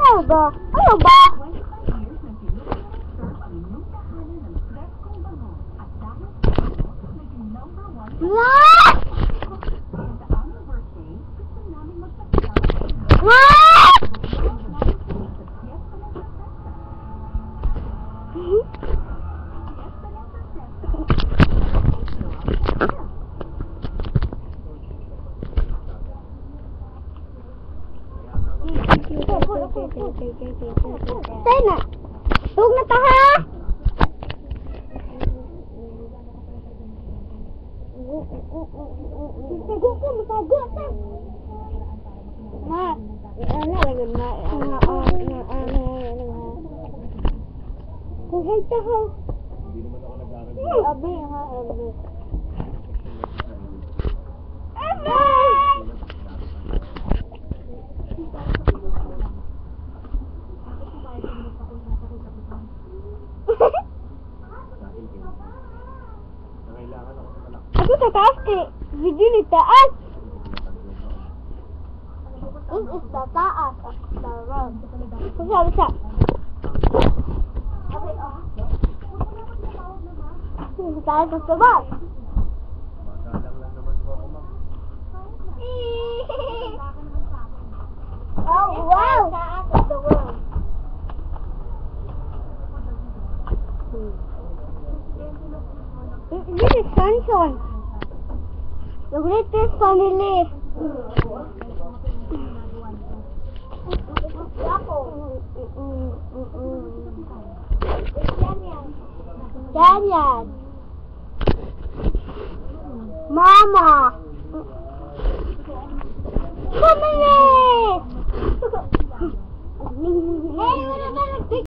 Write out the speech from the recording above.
Ano ba? Ano ba? Tayo na. Tug na ta ha. Tago ko, matago ta. Ma, ano lagi na? Kuhay ta ha. Abi ha, abi. Ako sa taas kay video ni taas. This is the taas of the road. Bisa. This is taas of the road. Oh wow! Taas of the world. This is sunshine. The greatest family. Yan. Mama.